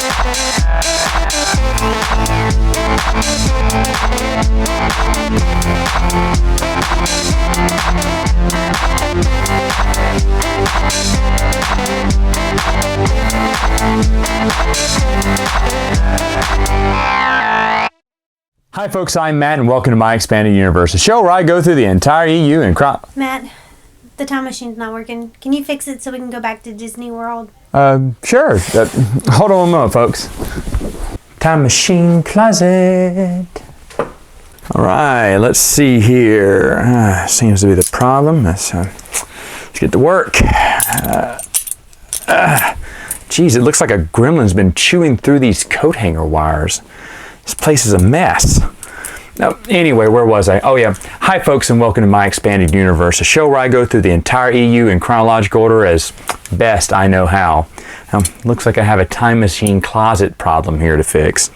Hi folks, I'm Matt and welcome to My Expanded Universe, a show where I go through the entire EU and Matt, the time machine's not working. Can you fix it so we can go back to Disney World? Sure. Hold on a moment, folks. Time machine closet. All right, let's see here. Seems to be the problem. Let's get to work. Geez, it looks like a gremlin's been chewing through these coat hanger wires. This place is a mess. Now, anyway, where was I? Oh yeah. Hi folks and welcome to My Expanded Universe, a show where I go through the entire EU in chronological order as best I know how. Looks like I have a time machine closet problem here to fix.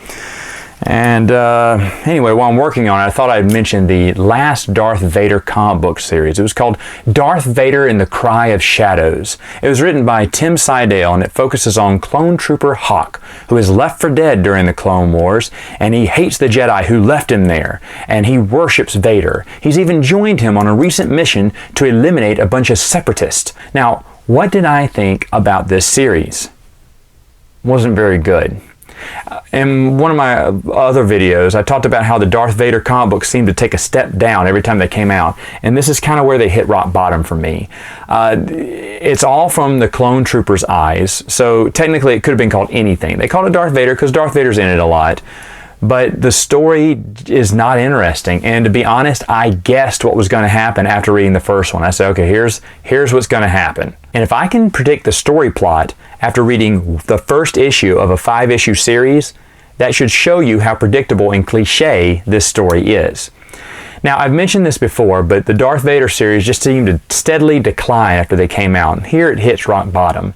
And anyway, while I'm working on it, I thought I'd mention the last Darth Vader comic book series. It was called Darth Vader and the Cry of Shadows. It was written by Tim Seidel, and it focuses on clone trooper Hawk, who is left for dead during the Clone Wars, and he hates the Jedi who left him there, and he worships Vader. He's even joined him on a recent mission to eliminate a bunch of separatists. Now, what did I think about this series? Wasn't very good. In one of my other videos, I talked about how the Darth Vader comic books seemed to take a step down every time they came out, and this is kind of where they hit rock bottom for me. It's all from the clone trooper's eyes, so technically it could have been called anything. They called it Darth Vader because Darth Vader's in it a lot, but the story is not interesting, and to be honest, I guessed what was going to happen after reading the first one. I said, okay, here's what's going to happen. And if I can predict the story plot after reading the first issue of a 5-issue series, that should show you how predictable and cliche this story is. Now, I've mentioned this before, but the Darth Vader series just seemed to steadily decline after they came out. And here it hits rock bottom.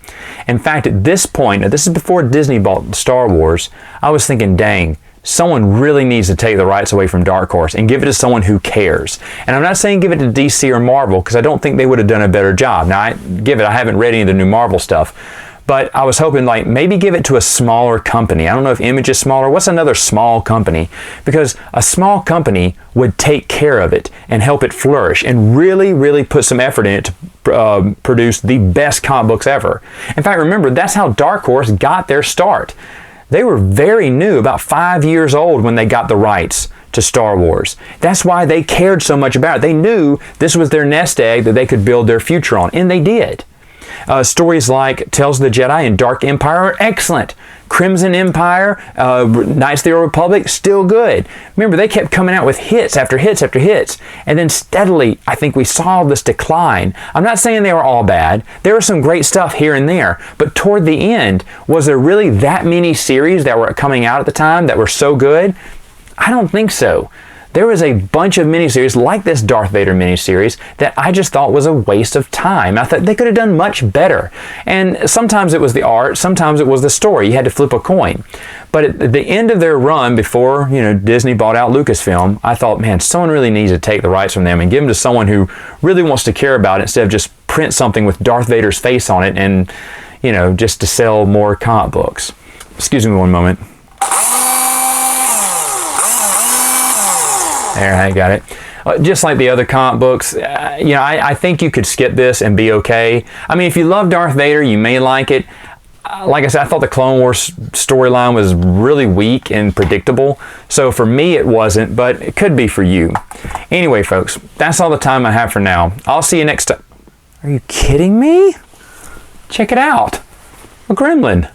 In fact, at this point, now this is before Disney bought Star Wars, I was thinking, dang, someone really needs to take the rights away from Dark Horse and give it to someone who cares. And I'm not saying give it to DC or Marvel, because I don't think they would have done a better job. Now, I haven't read any of the new Marvel stuff, but I was hoping like maybe give it to a smaller company. I don't know if Image is smaller. What's another small company? Because a small company would take care of it and help it flourish and really, really put some effort in it to produce the best comic books ever. In fact, remember, that's how Dark Horse got their start. They were very new, about 5 years old when they got the rights to Star Wars. That's why they cared so much about it. They knew this was their nest egg that they could build their future on, and they did. Stories like Tales of the Jedi and Dark Empire are excellent. Crimson Empire, Knights of the Old Republic, still good. Remember, they kept coming out with hits after hits after hits. And then steadily, I think we saw this decline. I'm not saying they were all bad. There was some great stuff here and there. But toward the end, was there really that many series that were coming out at the time that were so good? I don't think so. There was a bunch of miniseries like this Darth Vader miniseries that I just thought was a waste of time. I thought they could have done much better. And sometimes it was the art, sometimes it was the story. You had to flip a coin. But at the end of their run, before Disney bought out Lucasfilm, I thought, man, someone really needs to take the rights from them and give them to someone who really wants to care about it instead of just print something with Darth Vader's face on it and, just to sell more comic books. Excuse me one moment. There, I got it. Just like the other comic books, I think you could skip this and be okay. I mean, if you love Darth Vader, you may like it. Like I said, I thought the Clone Wars storyline was really weak and predictable. So for me, it wasn't, but it could be for you. Anyway, folks, that's all the time I have for now. I'll see you next time. Are you kidding me? Check it out. A gremlin.